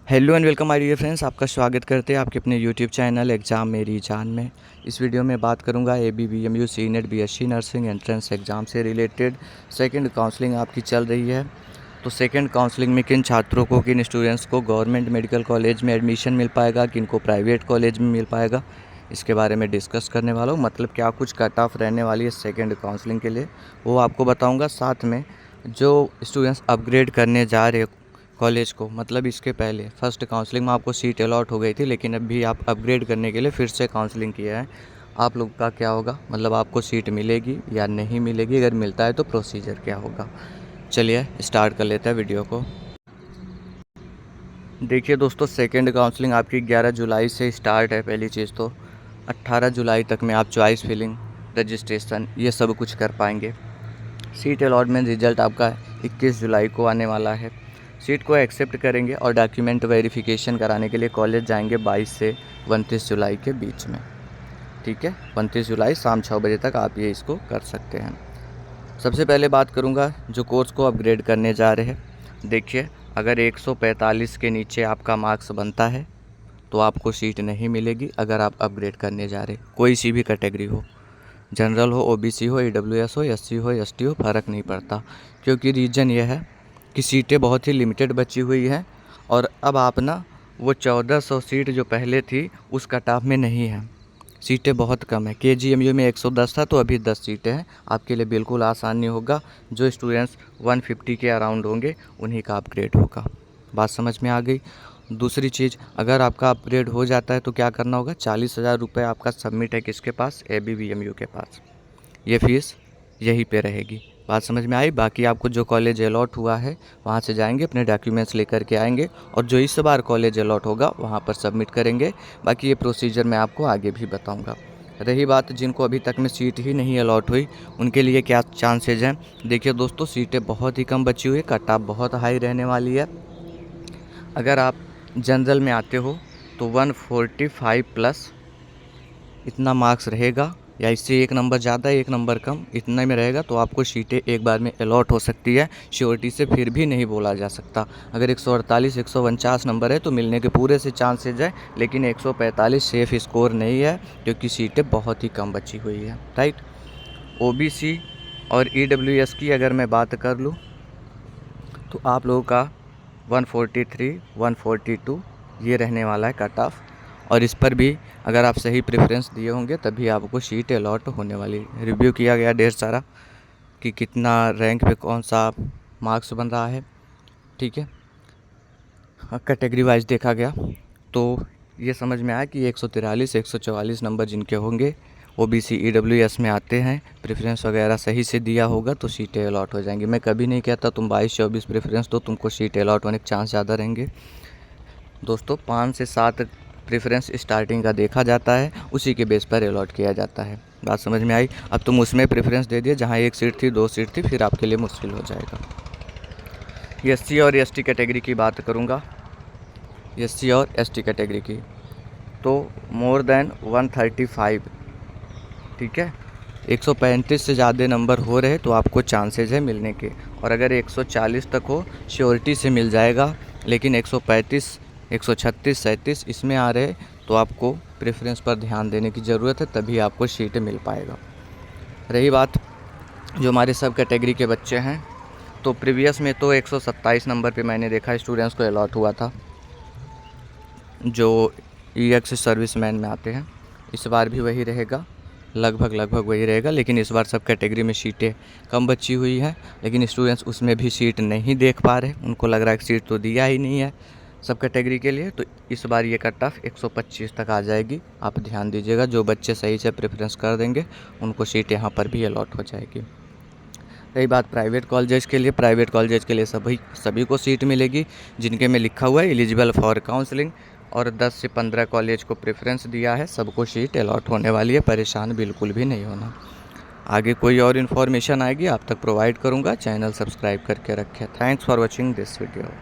Hello and welcome my dear friends. आपका स्वागत करते हैं आपके अपने यूट्यूब चैनल एग्ज़ाम मेरी जान में। इस वीडियो में बात करूंगा ABBMU CNET BSc nursing entrance exam से रिलेटेड। सेकंड काउंसलिंग आपकी चल रही है, तो सेकंड काउंसलिंग में किन छात्रों को, किन स्टूडेंट्स को गवर्नमेंट मेडिकल कॉलेज में एडमिशन मिल पाएगा, किन को प्राइवेट कॉलेज में मिल पाएगा, इसके बारे में डिस्कस करने वाला हूँ। मतलब क्या कुछ कट ऑफ रहने वाली है सेकेंड काउंसलिंग के लिए, वो आपको बताऊँगा। साथ में जो स्टूडेंट्स अपग्रेड करने जा रहे कॉलेज को, मतलब इसके पहले फर्स्ट काउंसलिंग में आपको सीट अलॉट हो गई थी, लेकिन अभी आप अपग्रेड करने के लिए फिर से काउंसलिंग किया है, आप लोग का क्या होगा, मतलब आपको सीट मिलेगी या नहीं मिलेगी, अगर मिलता है तो प्रोसीजर क्या होगा। चलिए स्टार्ट कर लेते हैं वीडियो को। देखिए दोस्तों, सेकेंड काउंसलिंग आपकी 11 जुलाई से स्टार्ट है। पहली चीज़ तो 18 जुलाई तक में आप चॉइस फिलिंग, रजिस्ट्रेशन, ये सब कुछ कर पाएंगे। सीट अलॉटमेंट रिजल्ट आपका 21 जुलाई को आने वाला है। सीट को एक्सेप्ट करेंगे और डॉक्यूमेंट वेरिफिकेशन कराने के लिए कॉलेज जाएंगे 22 से 29 जुलाई के बीच में। ठीक है, 29 जुलाई शाम 6 बजे तक आप ये इसको कर सकते हैं। सबसे पहले बात करूँगा जो कोर्स को अपग्रेड करने जा रहे हैं। देखिए, अगर 145 के नीचे आपका मार्क्स बनता है तो आपको सीट नहीं मिलेगी। अगर आप अपग्रेड करने जा रहे, कोई सी भी कैटेगरी हो, जनरल हो, OBC हो, EWS हो, SC हो, ST हो, फ़र्क नहीं पड़ता। क्योंकि रीज़न ये है कि सीटें बहुत ही लिमिटेड बची हुई हैं और अब आप ना वो 1400 सीट जो पहले थी उस कट ऑफ में नहीं है, सीटें बहुत कम है। KGMU में 110 था, तो अभी 10 सीटें हैं। आपके लिए बिल्कुल आसान नहीं होगा। जो स्टूडेंट्स 150 के अराउंड होंगे उन्हीं का अपग्रेड होगा। बात समझ में आ गई। दूसरी चीज़, अगर आपका अपग्रेड हो जाता है तो क्या करना होगा, 40,000 रुपये आपका सबमिट है किसके पास, ABBMU के पास। ये फीस यहीं पे रहेगी। बात समझ में आई। बाकी आपको जो कॉलेज अलॉट हुआ है वहाँ से जाएंगे, अपने डॉक्यूमेंट्स लेकर के आएंगे और जो इस बार कॉलेज अलॉट होगा वहाँ पर सबमिट करेंगे। बाकी ये प्रोसीजर मैं आपको आगे भी बताऊँगा। रही बात जिनको अभी तक में सीट ही नहीं अलॉट हुई, उनके लिए क्या चांसेज हैं। देखिए दोस्तों, सीटें बहुत ही कम बची हुई है, कट ऑफ बहुत हाई रहने वाली है। अगर आप जनरल में आते हो तो 145 प्लस इतना मार्क्स रहेगा, या इससे एक नंबर ज़्यादा एक नंबर कम, इतने में रहेगा तो आपको सीटें एक बार में अलॉट हो सकती है। श्योरिटी से फिर भी नहीं बोला जा सकता। अगर 148 149 नंबर है तो मिलने के पूरे से चांसेज है, लेकिन 145 सेफ स्कोर नहीं है क्योंकि सीटें बहुत ही कम बची हुई है। राइट। OBC और EWS की अगर मैं बात कर लूँ तो आप लोगों का 143 142 ये रहने वाला है कट ऑफ, और इस पर भी अगर आप सही प्रेफरेंस दिए होंगे तभी आपको सीट अलॉट होने वाली। रिव्यू किया गया ढेर सारा कि कितना रैंक पे कौन सा मार्क्स बन रहा है। ठीक है, कैटेगरी वाइज देखा गया तो ये समझ में आया कि 143 144 नंबर जिनके होंगे OBC EWS में आते हैं, प्रेफरेंस वगैरह सही से दिया होगा तो सीटें अलॉट हो जाएंगी। मैं कभी नहीं कहता तुम 22-24 प्रेफरेंस दो, तुमको सीट अलॉट होने के चांस ज़्यादा रहेंगे। दोस्तों 5 से 7 प्रेफरेंस स्टार्टिंग का देखा जाता है, उसी के बेस पर अलॉट किया जाता है। बात समझ में आई। अब तुम उसमें प्रेफरेंस दे दिए जहाँ 1 सीट थी 2 सीट थी, फिर आपके लिए मुश्किल हो जाएगा। SC और ST कैटेगरी की बात करूँगा। SC और ST कैटेगरी की तो मोर देन 135, ठीक है, 135 से ज़्यादा नंबर हो रहे तो आपको चांसेज है मिलने के। और अगर 140 तक हो श्योरिटी से मिल जाएगा, लेकिन 135 136 37 इसमें आ रहे तो आपको प्रेफरेंस पर ध्यान देने की ज़रूरत है, तभी आपको सीट मिल पाएगा। रही बात जो हमारे सब कैटेगरी के बच्चे हैं, तो प्रीवियस में तो 127 नंबर पे मैंने देखा स्टूडेंट्स को अलॉट हुआ था जो EX सर्विसमैन में आते हैं। इस बार भी वही रहेगा, लगभग वही रहेगा, लेकिन इस बार सब कैटेगरी में सीटें कम बची हुई हैं, लेकिन स्टूडेंट्स उसमें भी सीट नहीं देख पा रहे। उनको लग रहा है कि सीट तो दिया ही नहीं है सब कैटेगरी के लिए, तो इस बार ये कट ऑफ 125 तक आ जाएगी। आप ध्यान दीजिएगा, जो बच्चे सही से प्रेफरेंस कर देंगे उनको सीट यहाँ पर भी अलॉट हो जाएगी। रही बात प्राइवेट कॉलेज के लिए, प्राइवेट कॉलेज के लिए सभी को सीट मिलेगी जिनके में लिखा हुआ है एलिजिबल फॉर काउंसलिंग, और 10 से 15 कॉलेज को प्रेफरेंस दिया है, सबको सीट अलॉट होने वाली है। परेशान बिल्कुल भी नहीं होना। आगे कोई और इन्फॉर्मेशन आएगी आप तक प्रोवाइड करूँगा। चैनल सब्सक्राइब करके रखें। Thanks for watching this video.